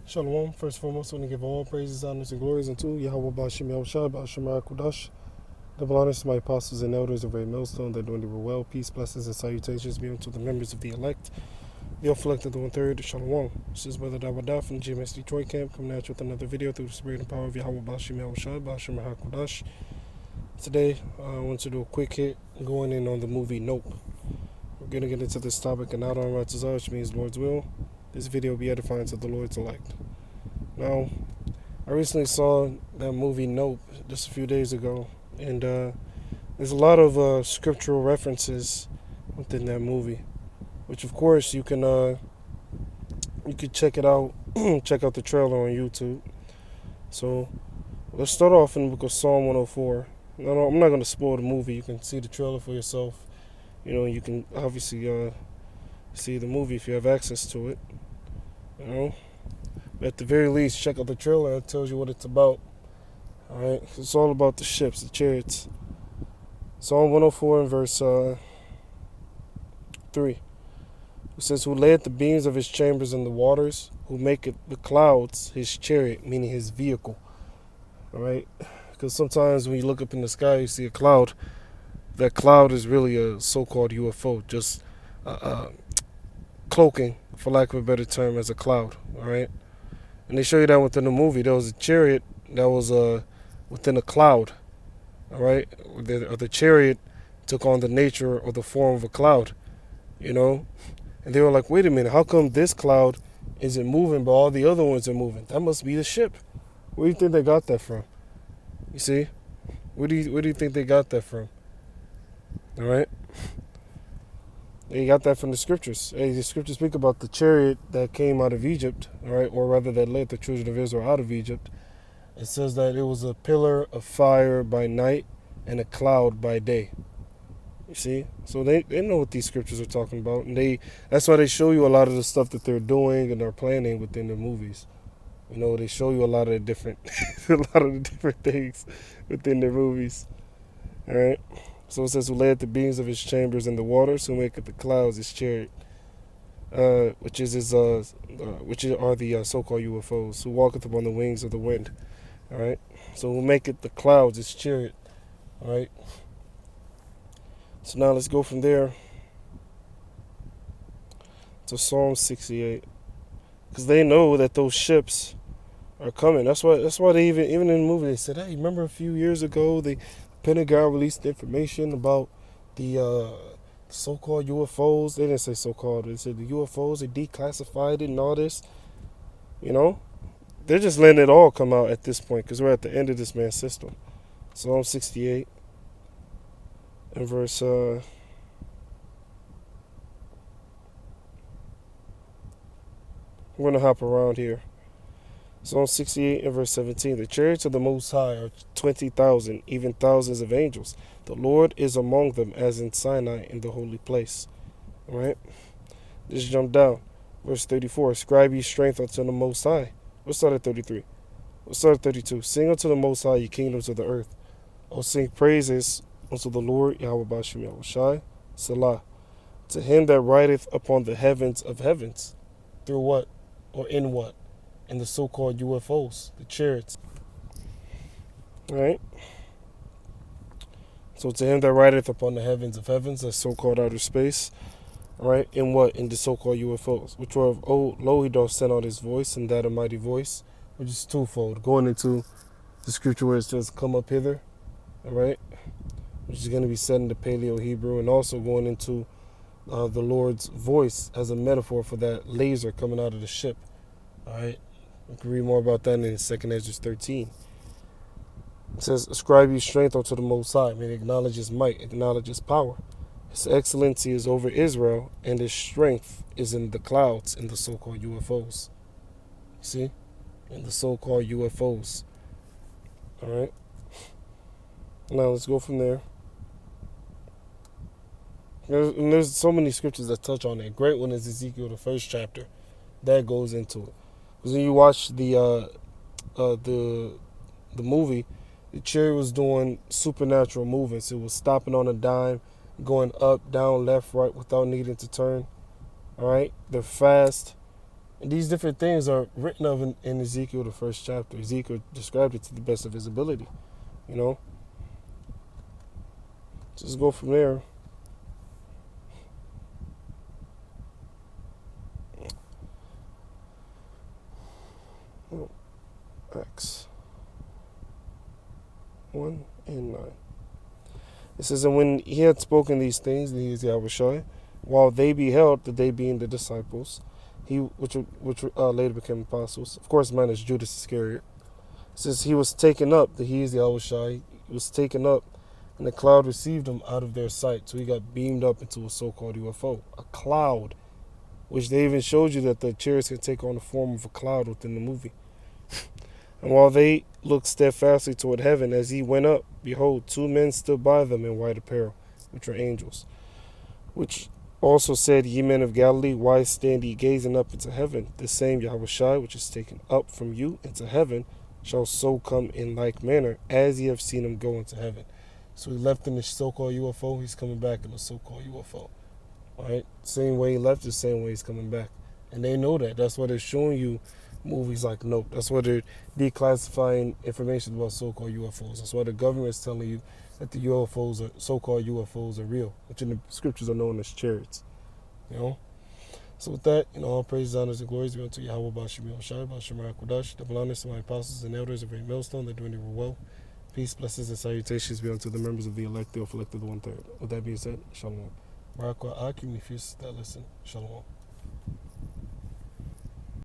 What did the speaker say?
Shalom. First and foremost, I want to give all praises, honors, and glories unto Yahweh Bashim Yahushua, Bashim Kudash. Double honors to my apostles and elders of Ray Millstone, that doing they were well. Peace, blessings, and salutations be unto the members of the elect. The afflicted, the 1/3, Shalom. This is Brother Dawadah from the GMS Detroit camp, coming at you with another video through the spirit and power of Yahweh Bashim Yahushua, Bashim Kudash. Today, I want to do a quick hit going in on the movie Nope. We're going to get into this topic and out on Ratzazah, which means Lord's will. This video will be edifying to the Lord's elect. Now, I recently saw that movie Nope just a few days ago, and there's a lot of scriptural references within that movie, which of course you could check it out, check out the trailer on YouTube. So let's start off in the book of Psalm 104. No, I'm not going to spoil the movie. You can see the trailer for yourself. You know, you can obviously see the movie if you have access to it. You know. At the very least, check out the trailer. It tells you what it's about. Alright? It's all about the ships, the chariots. Psalm 104 and verse 3. It says, who layeth the beams of his chambers in the waters, who maketh the clouds his chariot, meaning his vehicle. Alright? Because sometimes when you look up in the sky, you see a cloud. That cloud is really a so-called UFO, just cloaking, for lack of a better term, as a cloud. Alright? And they show you that within the movie. There was a chariot that was within a cloud. Alright? The chariot took on the nature or the form of a cloud. You know? And they were like, wait a minute, how come this cloud isn't moving but all the other ones are moving? That must be the ship. Where do you think they got that from? You see? Where do you think they got that from? Alright? They got that from the scriptures. Hey, the scriptures speak about the chariot that came out of Egypt, all right, or rather that led the children of Israel out of Egypt. It says that it was a pillar of fire by night and a cloud by day. You see? So they know what these scriptures are talking about. And that's why they show you a lot of the stuff that they're doing and they're planning within the movies. You know, they show you a lot of the different things within their movies. All right? So it says, who layeth the beams of his chambers in the waters, who maketh the clouds his chariot, which are the so-called UFOs, who walketh upon the wings of the wind. All right. So who maketh the clouds his chariot. All right. So now let's go from there to Psalm 68, because they know that those ships are coming. That's why they even in the movie they said, hey, remember a few years ago the Pentagon released information about the so-called UFOs. They didn't say so-called. They said the UFOs, they declassified it and all this. You know? They're just letting it all come out at this point because we're at the end of this man's system. Psalm 68 and verse... we're going to hop around here. Psalm 68 and verse 17. The chariots of the Most High are 20,000, even thousands of angels. The Lord is among them as in Sinai in the holy place. All right? Just jump down. Verse 34. Ascribe ye strength unto the Most High. Let's start at 33. Let's start at 32. Sing unto the Most High, ye kingdoms of the earth. O sing praises unto the Lord, Yahweh Bashim Yahushai, Selah. To him that rideth upon the heavens of heavens. Through what? Or in what? In the so-called UFOs, the chariots. Alright? So to him that rideth upon the heavens of heavens, that so-called outer space. Alright? In what? In the so-called UFOs. Which were of old, lo, he doth send out his voice, and that a mighty voice. Which is twofold. Going into the scripture where it says, come up hither. Alright? Which is going to be said in the Paleo-Hebrew. And also going into the Lord's voice as a metaphor for that laser coming out of the ship. Alright? We can read more about that in 2 Ezra 13. It says, ascribe ye strength unto the Most High. I mean, acknowledge his might, acknowledge his power. His excellency is over Israel, and his strength is in the clouds, in the so-called UFOs. See? In the so-called UFOs. Alright? Now, let's go from there. There's so many scriptures that touch on it. Great one is Ezekiel, the first chapter. That goes into it. Because when you watch the movie, the chariot was doing supernatural movements. It was stopping on a dime, going up, down, left, right without needing to turn. All right? They're fast. And these different things are written of in Ezekiel, the first chapter. Ezekiel described it to the best of his ability. You know, just go from there. Oh, Acts 1 and 9. It says, and when he had spoken these things, and he is Yahushua, while they beheld, the they being the disciples, he which later became apostles. Of course, man is Judas Iscariot. It says he was taken up, that he is Yahushua. He was taken up, and the cloud received him out of their sight. So he got beamed up into a so-called UFO, a cloud, which they even showed you that the chariots can take on the form of a cloud within the movie. And while they looked steadfastly toward heaven as he went up, behold, two men stood by them in white apparel, which are angels, which also said, Ye men of Galilee, why stand ye gazing up into heaven? The same Yahushua, which is taken up from you into heaven, shall so come in like manner as ye have seen him go into heaven. So he left in the so-called UFO, he's coming back in the so-called UFO. All right? Same way he left, the same way he's coming back. And they know that. That's why they're showing you movies like Nope. That's why they're declassifying information about so-called UFOs. That's why the government is telling you that the UFOs are so-called UFOs are real, which in the scriptures are known as chariots. You know. So with that, all praises, honors, and glories be unto Yahweh, Bashim Yoshai, Bashim Rakodash, double honors to my apostles and elders of Great Millstone. They're doing it well. Peace, blessings, and salutations be unto the members of the elect, the elect of the 1/3. With that being said, Shalom. Barakwa Akim, if you that listen, Shalom.